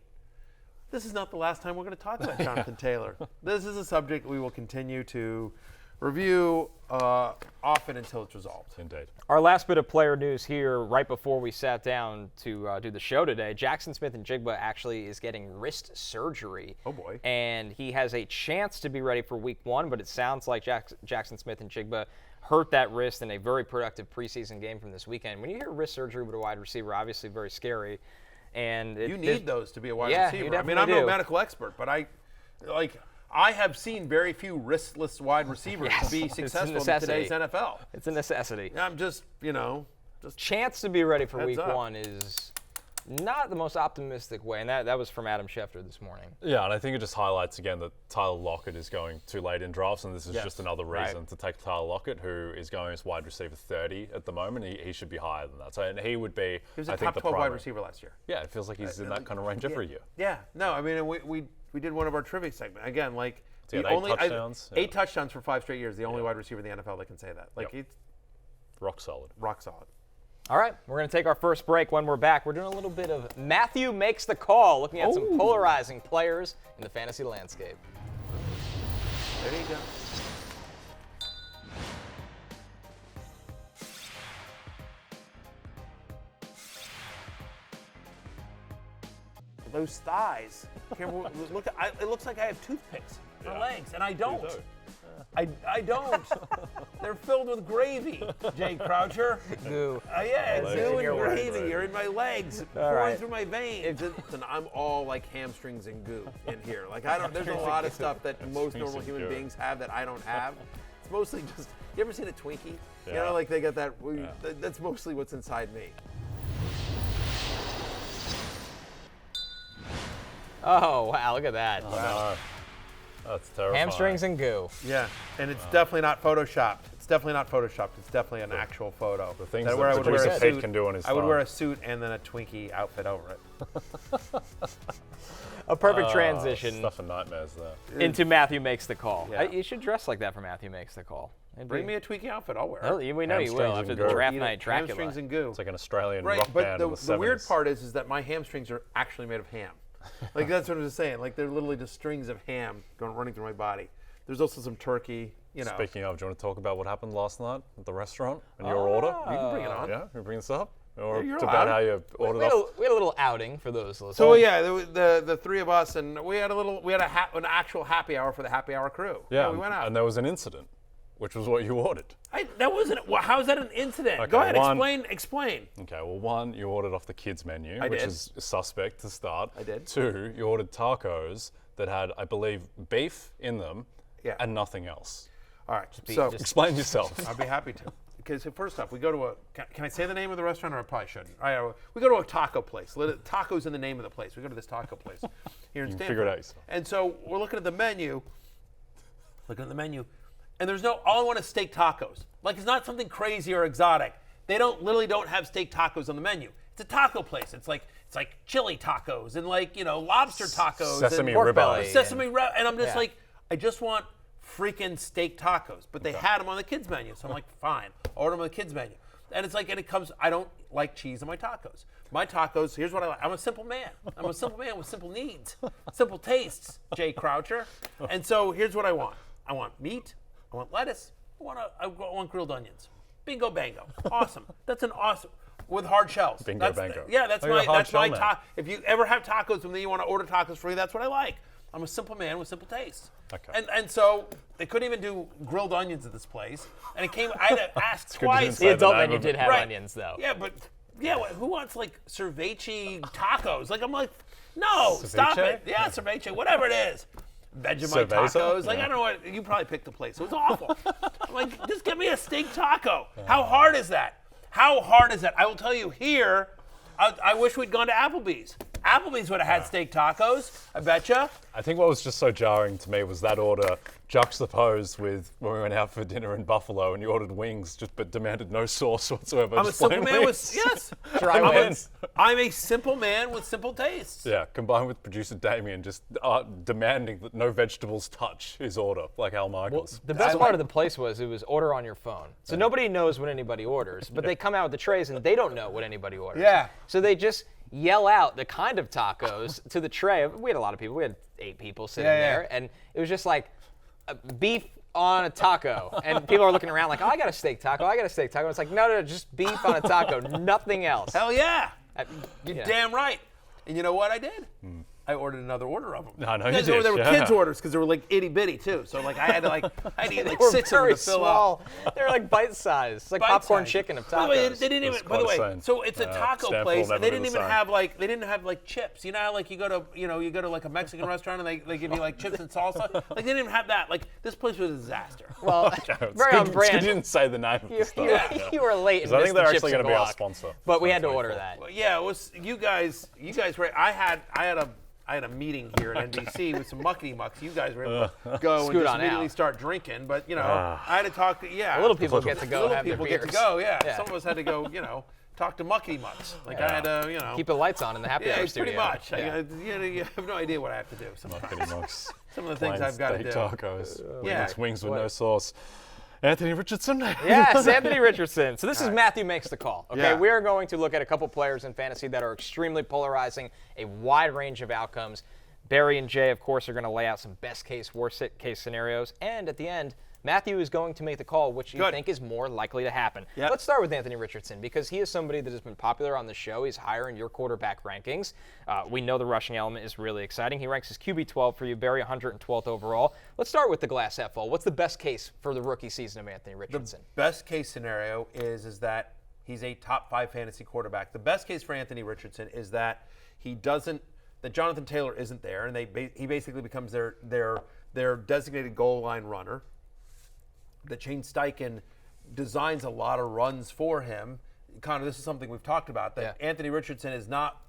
This is not the last time we're going to talk about Jonathan Taylor. This is a subject we will continue to review often until it's resolved. Indeed. Our last bit of player news here, right before we sat down to do the show today, Jaxon Smith-Njigba actually is getting wrist surgery. Oh, boy. And he has a chance to be ready for week 1, but it sounds like Jaxon Smith-Njigba hurt that wrist in a very productive preseason game from this weekend. When you hear wrist surgery with a wide receiver, obviously very scary. And you need those to be a wide receiver. You definitely I'm do. no medical expert, but I have seen very few wristless wide receivers be successful in today's NFL. It's a necessity. I'm just chance to be ready for week up. 1 is not the most optimistic way, and that was from Adam Schefter this morning. Yeah, and I think it just highlights again that Tyler Lockett is going too late in drafts, and this is just another reason to take Tyler Lockett, who is going as wide receiver 30 at the moment. He should be higher than that. So, and he would be, he was I a think, top 12 wide receiver last year. Yeah, it feels like he's in that kind of range every year. Yeah, no, I mean, we did one of our trivia segment again, like so the only 8 touchdowns. 8 touchdowns for 5 straight years. The only wide receiver in the NFL that can say that. Like it's rock solid. Rock solid. All right, we're going to take our first break. When we're back, we're doing a little bit of Matthew Makes the Call, looking at some polarizing players in the fantasy landscape. There you go. Those thighs. It looks like I have toothpicks for legs, and I don't. I don't. They're filled with gravy, Jay Croucher. Goo. Goo and gravy are in my legs, pouring through my veins. And I'm all like hamstrings and goo in here. Like there's a lot of stuff that most normal human beings have that I don't have. It's mostly just. You ever seen a Twinkie? Yeah. Like they got that. That's mostly what's inside me. Oh, wow, look at that. Oh, no. That's terrifying. Hamstrings and goo. Yeah, and it's definitely not photoshopped. It's definitely an actual photo. The things that I would wear a suit can do on his phone. I would wear a suit and then a Twinkie outfit over it. A perfect transition Stuff and nightmares there. into Matthew Makes the Call. Yeah. You should dress like that for Matthew Makes the Call. Bring me a Twinkie outfit, I'll wear it. Oh, we know you will after the draft night Dracula. Hamstrings and goo. It's like an Australian right, rock band in the 70s. The weird part is that my hamstrings are actually made of ham. Like that's what I was saying. Like they're literally just strings of ham running through my body. There's also some turkey. Speaking of, do you want to talk about what happened last night at the restaurant and your order? You can bring it on. Yeah, you bring this up. Or you're it's about how you ordered off. We had a little outing for those listeners. So yeah, the three of us, and we had an actual happy hour for the happy hour crew. Yeah, we went out. And there was an incident, which was what you ordered. That wasn't. How is that an incident? Okay, Go ahead, explain. Okay, well, 1, you ordered off the kids menu, which is suspect to start. I did. 2, you ordered tacos that had, I believe, beef in them and nothing else. All right, so explain yourself. I'll be happy to. Because first off, we go to a. Can I say the name of the restaurant, or I probably shouldn't? We go to a taco place. Tacos in the name of the place. We go to this taco place here in Stanford. Figure it out yourself. And so we're looking at the menu. And there's all I want is steak tacos. Like it's not something crazy or exotic. They literally don't have steak tacos on the menu. It's a taco place. It's like chili tacos and lobster tacos, sesame and ribeye, and I'm just like, I just want freaking steak tacos. But they had them on the kids menu, so I'm like, fine, order them on the kids menu. And it's like, and it comes. I don't like cheese on my tacos. My tacos. Here's what I like. I'm a simple man. I'm a simple man with simple needs, simple tastes. Jay Croucher. And so here's what I want. I want meat. I want lettuce. I want grilled onions. Bingo bango. Awesome. That's an awesome with hard shells. Bingo bango. Yeah, that's my taco. If you ever have tacos and then you want to order tacos for me, that's what I like. I'm a simple man with simple tastes. Okay. And so they couldn't even do grilled onions at this place. And it came. I had to ask twice. The adult menu did have onions though. Yeah, but who wants like cervece tacos? Like I'm like, no, stop it. Yeah, cervece, whatever it is. Vegemite tacos. Like, I don't know what, you probably picked the place. It was awful. I'm like, just give me a steak taco. How hard is that? I will tell you here, I wish we'd gone to Applebee's. Applebee's would have had steak tacos. I betcha. I think what was just so jarring to me was that order juxtaposed with when we went out for dinner in Buffalo and you ordered wings, but demanded no sauce whatsoever. I'm a simple man with dry wings. I'm a simple man with simple tastes. Yeah, combined with producer Damien just demanding that no vegetables touch his order, like Al Michaels. The best part of the place was it was order on your phone. So nobody knows what anybody orders, but they come out with the trays and they don't know what anybody orders. Yeah. So they just yell out the kind of tacos to the tray. We had a lot of people. We had 8 people sitting there, and it was just like beef on a taco. And people are looking around like, oh, I got a steak taco. I got a steak taco. It's like, no, just beef on a taco, nothing else. Hell yeah. You're damn right. And you know what I did? I ordered another order of them. I know you did. There were kids' orders because they were like itty bitty too. So like I had to eat like 6 of them to fill small. up. They're like bite size. It's like popcorn chicken of tacos. By the way, they didn't even. By the way, insane. so it's a taco place. And they didn't even have like chips. You know how like you go to like a Mexican restaurant and they give you like chips and salsa. Like they didn't even have that. Like this place was a disaster. Well, very on brand. You didn't say the name of the stuff. You were late. I think they're actually going to be our sponsor. But we had to order that. Well, yeah, it was you guys were. I had a meeting here at NBC with some muckety mucks. You guys were able to go and just immediately start drinking, but I had to talk to little people get to go. Little people get to go. Yeah. Some of us had to go. Talk to muckety mucks. Like I had to. Keep the lights on in the happy hour studio. Pretty much. You have no idea what I have to do. Muckety mucks. Some of the things I've got to do. Tacos. Wings with no sauce. Anthony Richardson. Yes, Anthony Richardson. So this is Matthew Makes the Call. Okay, Yeah. we are going to look at a couple players in fantasy that are extremely polarizing, a wide range of outcomes. Barry and Jay, of course, are going to lay out some best case, worst case scenarios. And at the end, Matthew is going to make the call, which you think is more likely to happen. Yep. Let's start with Anthony Richardson because he is somebody that has been popular on the show. He's higher in your quarterback rankings. We know the rushing element is really exciting. He ranks as QB 12 for you, Barry, 112th overall. Let's start with the glass half full. What's the best case for the rookie season of Anthony Richardson? The best case scenario is that he's a top 5 fantasy quarterback. The best case for Anthony Richardson is that that Jonathan Taylor isn't there, and he basically becomes their designated goal line runner. That Shane Steichen designs a lot of runs for him. Connor, this is something we've talked about. That Anthony Richardson is not.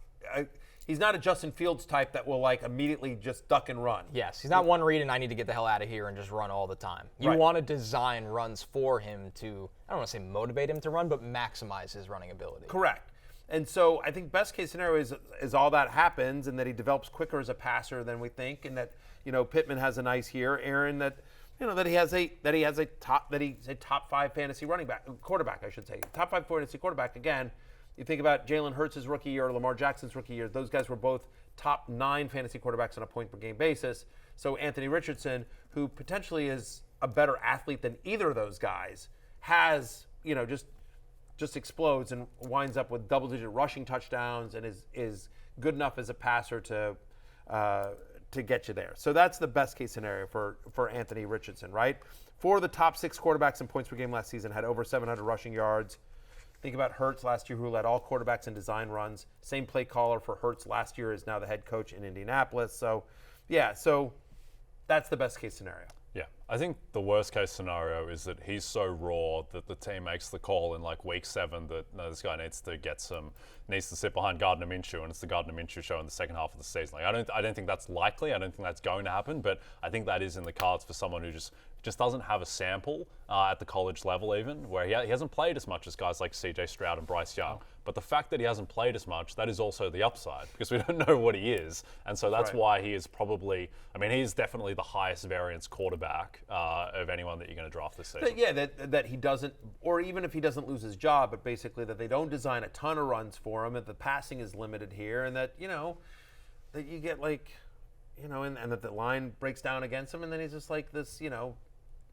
He's not a Justin Fields type that will like immediately just duck and run. Yes, he's not one read and I need to get the hell out of here and just run all the time. You want to design runs for him to, I don't want to say motivate him to run, but maximize his running ability. Correct. And so I think best case scenario is all that happens and that he develops quicker as a passer than we think, and that Pittman has a nice year, Aaron, that he's a top 5 fantasy quarterback, I should say. Top 5 fantasy quarterback. Again, you think about Jalen Hurts' rookie year or Lamar Jackson's rookie year, those guys were both top 9 fantasy quarterbacks on a point per game basis. So Anthony Richardson, who potentially is a better athlete than either of those guys, has, just explodes and winds up with double-digit rushing touchdowns and is good enough as a passer to get you there. So that's the best-case scenario for Anthony Richardson, right? 4 of the top 6 quarterbacks in points per game last season had over 700 rushing yards. Think about Hurts last year, who led all quarterbacks in design runs. Same play caller for Hurts last year is now the head coach in Indianapolis. So that's the best-case scenario. Yeah, I think the worst case scenario is that he's so raw that the team makes the call in like week 7 that this guy needs to sit behind Gardner Minshew, and it's the Gardner Minshew show in the second half of the season. Like I don't think that's likely. I don't think that's going to happen, but I think that is in the cards for someone who just doesn't have a sample at the college level, even where he hasn't played as much as guys like CJ Stroud and Bryce Young. But the fact that he hasn't played as much, that is also the upside, because we don't know what he is. And so that's why he is probably, he is definitely the highest variance quarterback of anyone that you're going to draft this season. Yeah, that he doesn't, or even if he doesn't lose his job, but basically that they don't design a ton of runs for him, that the passing is limited here, and that, that you get like, and that the line breaks down against him, and then he's just like this,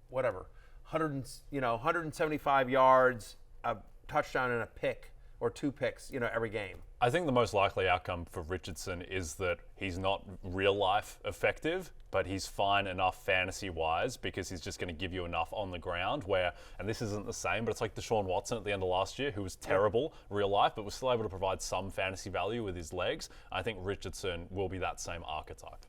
175 yards, a touchdown and a pick, or 2 picks, every game. I think the most likely outcome for Richardson is that he's not real life effective, but he's fine enough fantasy-wise because he's just going to give you enough on the ground where, and this isn't the same, but it's like Deshaun Watson at the end of last year, who was terrible real life, but was still able to provide some fantasy value with his legs. I think Richardson will be that same archetype.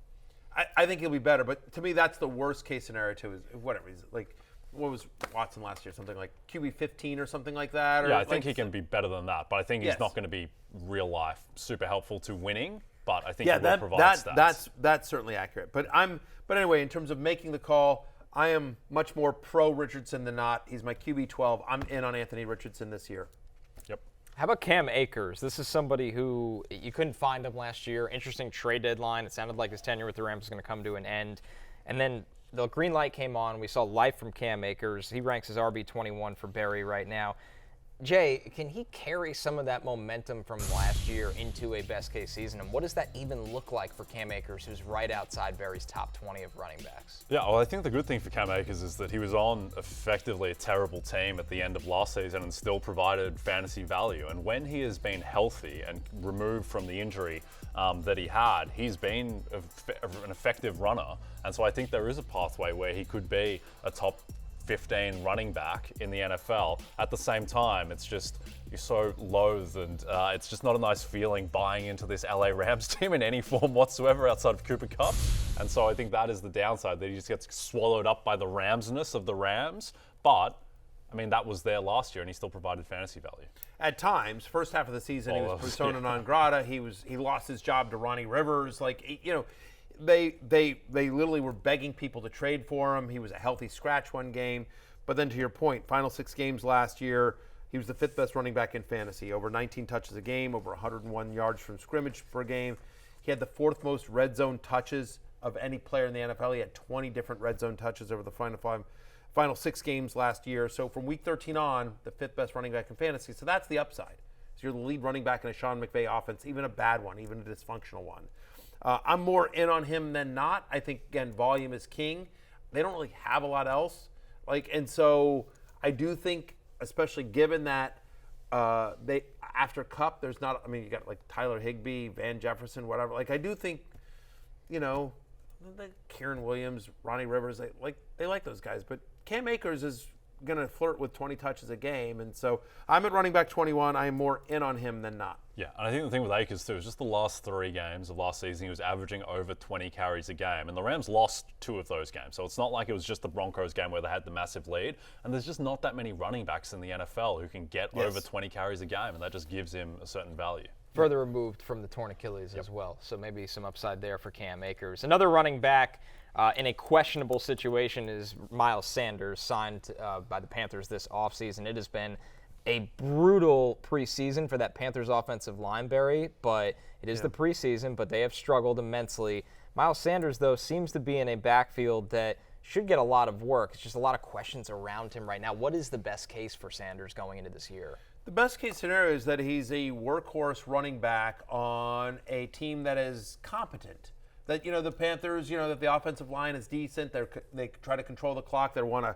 I think he'll be better, but to me, that's the worst case scenario too. Is whatever he's like. What was Watson last year? Something like QB 15 or something like that? Or yeah, I think he can be better than that, but I think he's not going to be real life super helpful to winning. but I think he will provide stats. That's certainly accurate. But anyway, in terms of making the call, I am much more pro Richardson than not. He's my QB 12. I'm in on Anthony Richardson this year. Yep. How about Cam Akers? This is somebody who you couldn't find him last year. Interesting trade deadline. It sounded like his tenure with the Rams was going to come to an end. And then the green light came on. We saw life from Cam Akers. He ranks as RB21 for Barry right now. Jay, can he carry some of that momentum from last year into a best-case season? And what does that even look like for Cam Akers, who's right outside Barry's top 20 of running backs? Yeah, well, I think the good thing for Cam Akers is that he was on effectively a terrible team at the end of last season and still provided fantasy value. And when he has been healthy and removed from the injury that he had, he's been an effective runner. And so I think there is a pathway where he could be a top 15 running back in the NFL. At the same time, it's just, you're so loath and it's just not a nice feeling buying into this LA Rams team in any form whatsoever outside of Cooper Kupp. And so I think that is the downside, that he just gets swallowed up by the Ramsness of the Rams. But, I mean, that was there last year and he still provided fantasy value. At times, first half of the season, he was persona non grata. He lost his job to Ronnie Rivers. Like, you know, They literally were begging people to trade for him. He was a healthy scratch one game. But then to your point, final 6 games last year, he was the 5th best running back in fantasy. Over 19 touches a game, over 101 yards from scrimmage per game. He had the 4th most red zone touches of any player in the NFL. He had 20 different red zone touches over the final 6 games last year. So from week 13 on, the 5th best running back in fantasy. So that's the upside. So you're the lead running back in a Sean McVay offense, even a bad one, even a dysfunctional one. I'm more in on him than not. I think, again, volume is king. They don't really have a lot else. And so I do think, especially given that they after Kupp, there's not, I mean, you got like Tyler Higbee, Van Jefferson, whatever. Like, I do think, you know, Kieran Williams, Ronnie Rivers, they like those guys. But Cam Akers is going to flirt with 20 touches a game. And so I'm at running back 21. I am more in on him than not. Yeah, and I think the thing with Akers too is just the last 3 games of last season, he was averaging over 20 carries a game. And the Rams lost 2 of those games. So it's not like it was just the Broncos game where they had the massive lead. And there's just not that many running backs in the NFL who can get over 20 carries a game. And that just gives him a certain value. Further removed from the torn Achilles as well. So maybe some upside there for Cam Akers. Another running back in a questionable situation is Miles Sanders, signed by the Panthers this offseason. It has been a brutal preseason for that Panthers offensive line, Barry, but it is the preseason, but they have struggled immensely. Miles Sanders, though, seems to be in a backfield that should get a lot of work. It's just a lot of questions around him right now. What is the best case for Sanders going into this year? The best case scenario is that he's a workhorse running back on a team that is competent. That, you know, the Panthers, you know, that the offensive line is decent. They try to control the clock. They want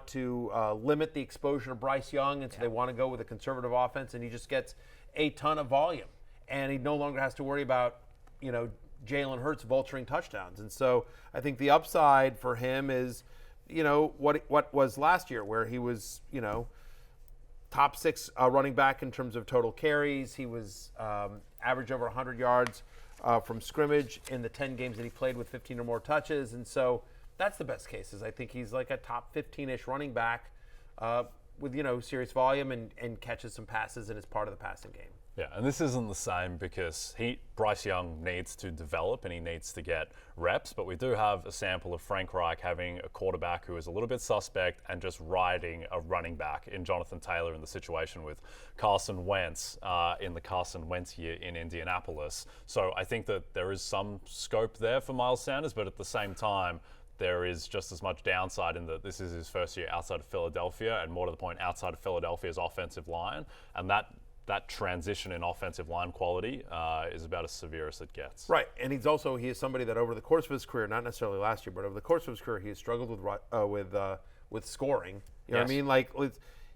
to limit the exposure to Bryce Young, and so they want to go with a conservative offense, and he just gets a ton of volume. And he no longer has to worry about, you know, Jalen Hurts vulturing touchdowns. And so I think the upside for him is, you know, what was last year, where he was, you know, top 6 running back in terms of total carries. He was average over 100 yards from scrimmage in the 10 games that he played with 15 or more touches. And so that's the best cases. I think he's like a top 15-ish running back with, you know, serious volume and catches some passes and is part of the passing game. Yeah, and this isn't the same because Bryce Young needs to develop and he needs to get reps, but we do have a sample of Frank Reich having a quarterback who is a little bit suspect and just riding a running back in Jonathan Taylor in the situation with Carson Wentz in the Carson Wentz year in Indianapolis. So I think that there is some scope there for Miles Sanders, but at the same time, there is just as much downside in that this is his first year outside of Philadelphia, and more to the point, outside of Philadelphia's offensive line, and that transition in offensive line quality is about as severe as it gets. Right, and he is somebody that over the course of his career, not necessarily last year, but over the course of his career, he has struggled with scoring. You know what I mean? Like,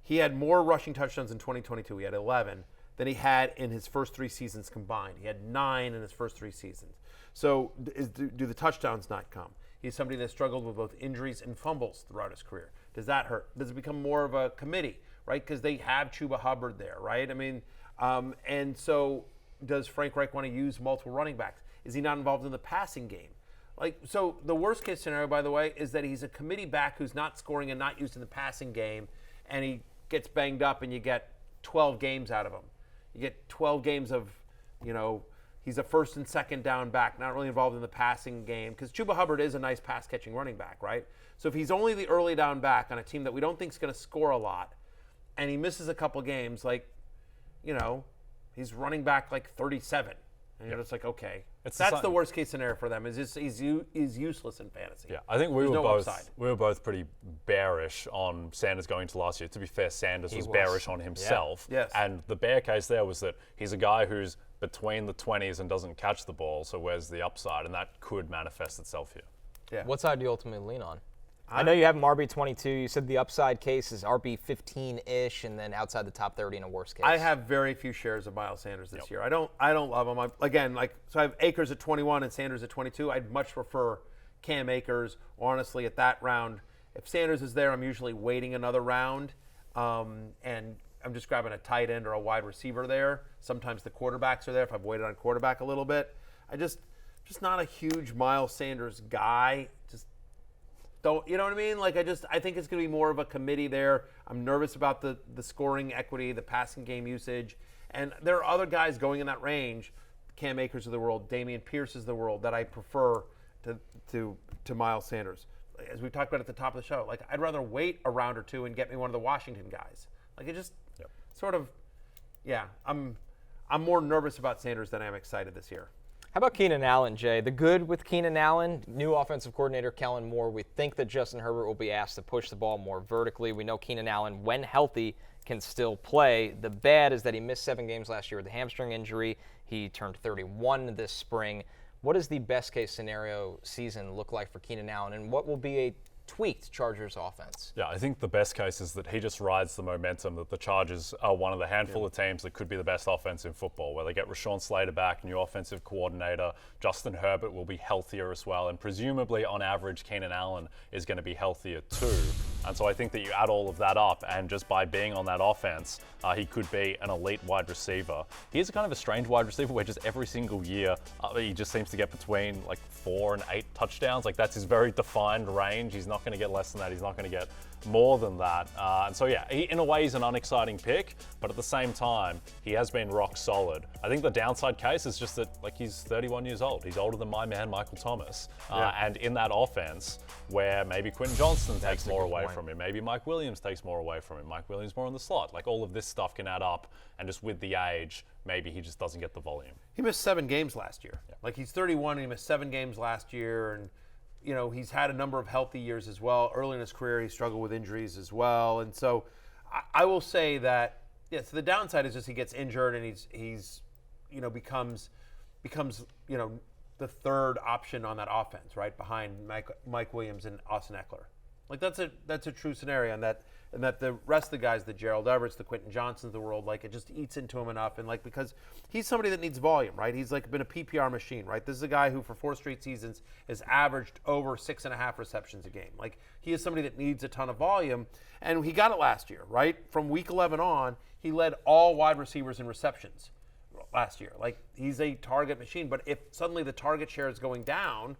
he had more rushing touchdowns in 2022. He had 11 than he had in his first 3 seasons combined. He had 9 in his first 3 seasons. So do the touchdowns not come? He's somebody that struggled with both injuries and fumbles throughout his career. Does that hurt? Does it become more of a committee, right? Because they have Chuba Hubbard there, right? I mean, and so does Frank Reich want to use multiple running backs? Is he not involved in the passing game? Like, so the worst case scenario, by the way, is that he's a committee back who's not scoring and not used in the passing game, and he gets banged up and you get 12 games out of him. You get 12 games of, you know, He's a first and second down back, not really involved in the passing game, because Chuba Hubbard is a nice pass-catching running back, right? So if he's only the early down back on a team that we don't think is going to score a lot, and he misses a couple games, like, he's running back like 37. And you're just like, okay. That's the worst case scenario for them. Is just he's useless in fantasy. Yeah, I think we There's were no both upside. we were both pretty bearish on Sanders going to last year. To be fair, Sanders was bearish on himself. Yeah. Yes. And the bear case there was that he's a guy who's between the 20s and doesn't catch the ball, so where's the upside? And that could manifest itself here. Yeah. What side do you ultimately lean on? I know you have him RB22. You said the upside case is RB15-ish, and then outside the top 30 in a worst case. I have very few shares of Miles Sanders this year. I don't love him. So I have Akers at 21 and Sanders at 22. I'd much prefer Cam Akers. Honestly, at that round, if Sanders is there, I'm usually waiting another round, and I'm just grabbing a tight end or a wide receiver there. Sometimes the quarterbacks are there if I've waited on quarterback a little bit. Just not a huge Miles Sanders guy. Just don't, you know what I mean? Like, I think it's going to be more of a committee there. I'm nervous about the scoring equity, the passing game usage. And there are other guys going in that range, Cam Akers of the world, Dameon Pierce is the world, that I prefer to Miles Sanders. As we talked about at the top of the show, like, I'd rather wait a round or two and get me one of the Washington guys. Like, it just sort of, I'm more nervous about Sanders than I am excited this year. How about Keenan Allen, Jay? The good with Keenan Allen, new offensive coordinator Kellen Moore. We think that Justin Herbert will be asked to push the ball more vertically. We know Keenan Allen, when healthy, can still play. The bad is that he missed 7 games last year with a hamstring injury. He turned 31 this spring. What does the best-case scenario season look like for Keenan Allen, and what will be a tweaked Chargers offense? Yeah, I think the best case is that he just rides the momentum that the Chargers are one of the handful of teams that could be the best offense in football, where they get Rashawn Slater back, new offensive coordinator. Justin Herbert will be healthier as well, and presumably on average Keenan Allen is going to be healthier too. And so I think that you add all of that up, and just by being on that offense, he could be an elite wide receiver. He is kind of a strange wide receiver where just every single year he just seems to get between like 4 and 8 touchdowns. Like, that's his very defined range. He's not going to get less than that. He's not going to get more than that. And so, in a way, he's an unexciting pick, but at the same time, he has been rock solid. I think the downside case is just that, like, he's 31 years old. He's older than my man, Michael Thomas. And in that offense, where maybe Quentin Johnston takes more away from him, maybe Mike Williams takes more away from him, Mike Williams more in the slot. Like, all of this stuff can add up, and just with the age, maybe he just doesn't get the volume. He missed 7 games last year. Like, he's 31 and he missed 7 games last year, and he's had a number of healthy years as well. Early in his career, he struggled with injuries as well. And so I will say that, so the downside is just he gets injured and he's becomes the third option on that offense, right, behind Mike Williams and Austin Eckler. Like, that's a true scenario, and that the rest of the guys, the Gerald Everett's, the Quentin Johnsons of the world, like, it just eats into him enough, and like, because he's somebody that needs volume, right? He's like been a PPR machine, right? This is a guy who for 4 straight seasons has averaged over 6.5 receptions a game. Like, he is somebody that needs a ton of volume, and he got it last year, right? From week 11 on, he led all wide receivers in receptions last year. Like, he's a target machine, but if suddenly the target share is going down,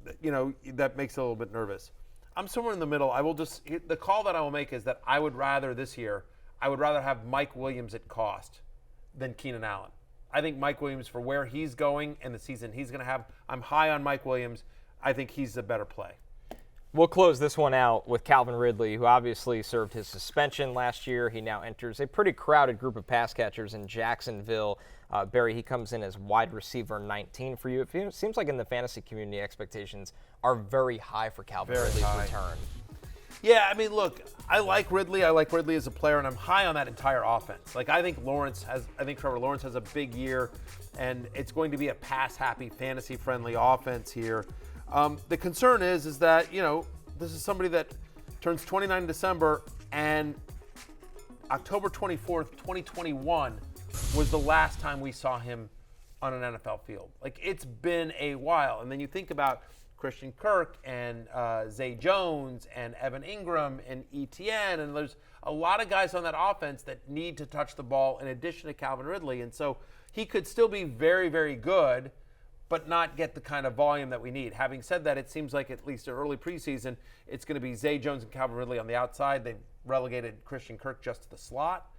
that makes it a little bit nervous. I'm somewhere in the middle. The call that I will make is that I would rather have Mike Williams at cost than Keenan Allen. I think Mike Williams, for where he's going and the season he's going to have, I'm high on Mike Williams. I think he's a better play. We'll close this one out with Calvin Ridley, who obviously served his suspension last year. He now enters a pretty crowded group of pass catchers in Jacksonville. Barry, he comes in as wide receiver 19 for you. It seems like in the fantasy community, expectations are very high for Calvin Ridley's return. Yeah, I mean, look, I like Ridley. I like Ridley as a player, and I'm high on that entire offense. Like, I think Trevor Lawrence has a big year, and it's going to be a pass-happy, fantasy-friendly offense here. The concern is that, this is somebody that turns 29 in December, and October 24th, 2021 was the last time we saw him on an NFL field. Like, it's been a while. And then you think about Christian Kirk and Zay Jones and Evan Ingram and Etienne, and there's a lot of guys on that offense that need to touch the ball in addition to Calvin Ridley. And so he could still be very, very good, but not get the kind of volume that we need. Having said that, it seems like at least in early preseason, it's going to be Zay Jones and Calvin Ridley on the outside. They've relegated Christian Kirk just to the slot.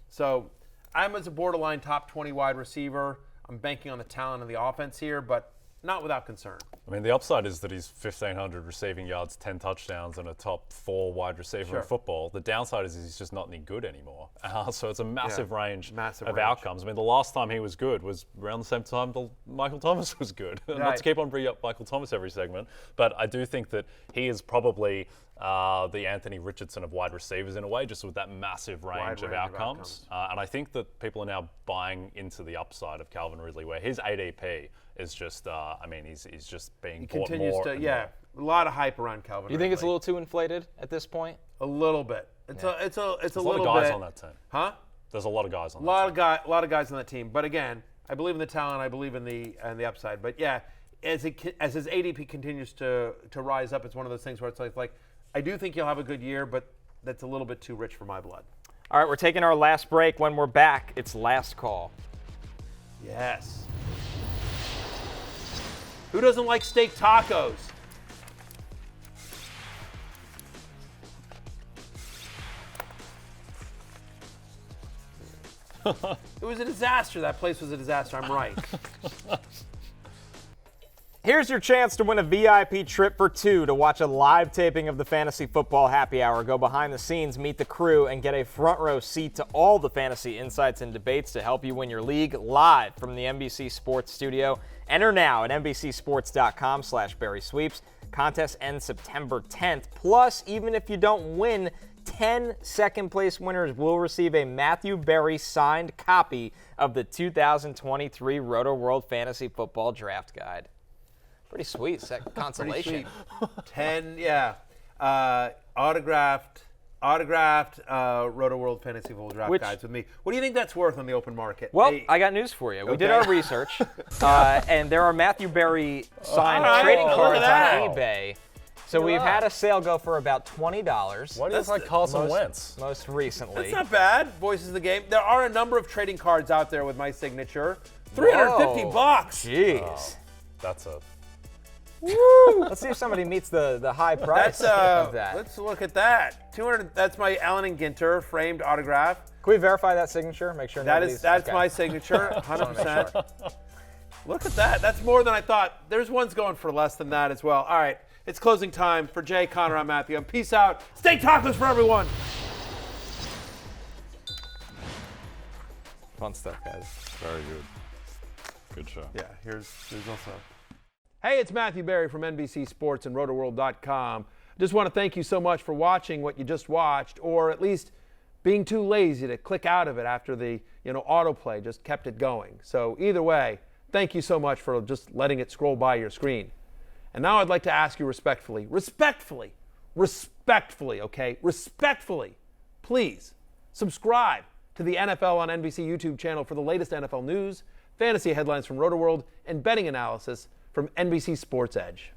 So I'm as a borderline top 20 wide receiver. I'm banking on the talent of the offense here, but not without concern. I mean, the upside is that he's 1,500 receiving yards, 10 touchdowns, and a top 4 wide receiver in football. The downside is he's just not any good anymore. So it's a massive range of outcomes. I mean, the last time he was good was around the same time Michael Thomas was good. Not to keep on bringing up Michael Thomas every segment, but I do think that he is probably the Anthony Richardson of wide receivers in a way, just with that massive range of outcomes. And I think that people are now buying into the upside of Calvin Ridley, where his ADP is just, he's just being bought more. A lot of hype around Calvin Ridley. You think it's a little too inflated at this point? A little bit. It's a little bit. There's a lot of guys on that team. Huh? There's a lot of guys on that team. A lot of guys on that team. But again, I believe in the talent. I believe in the upside. But yeah, as his ADP continues to rise up, it's one of those things where it's like I do think he'll have a good year, but that's a little bit too rich for my blood. All right, we're taking our last break. When we're back, it's last call. Yes. Who doesn't like steak tacos? It was a disaster. That place was a disaster. I'm right. Here's your chance to win a VIP trip for 2 to watch a live taping of the Fantasy Football Happy Hour. Go behind the scenes, meet the crew, and get a front row seat to all the fantasy insights and debates to help you win your league live from the NBC Sports studio. Enter now at NBCSports.com/BarrySweeps. Contest ends September 10th. Plus, even if you don't win, 10 second-place winners will receive a Matthew Berry signed copy of the 2023 Roto World Fantasy Football Draft Guide. Pretty sweet consolation. Pretty sweet. 10, autographed Roto World Fantasy Football Draft Guides with me. What do you think that's worth on the open market? Well, I got news for you. We did our research, and there are Matthew Berry signed trading cards on eBay. So we've had a sale go for about $20. Why do you look like Carson Wentz? Most recently. That's not bad. Voices of the game. There are a number of trading cards out there with my signature. $350. Jeez. Oh, that's a... Woo! Let's see if somebody meets the high price of that. Let's look at that. 200. That's my Allen and Ginter framed autograph. Can we verify that signature? Make sure that's my signature, 100%. Look at that. That's more than I thought. There's ones going for less than that as well. All right, it's closing time for Jay, Connor, I'm Matthew. And peace out. Steak tacos for everyone. Fun stuff, guys. Very good. Good show. Yeah, there's also. Hey, it's Matthew Berry from NBC Sports and RotoWorld.com. Just want to thank you so much for watching what you just watched, or at least being too lazy to click out of it after the autoplay just kept it going. So either way, thank you so much for just letting it scroll by your screen. And now I'd like to ask you respectfully, please subscribe to the NFL on NBC YouTube channel for the latest NFL news, fantasy headlines from RotoWorld, and betting analysis from NBC Sports Edge.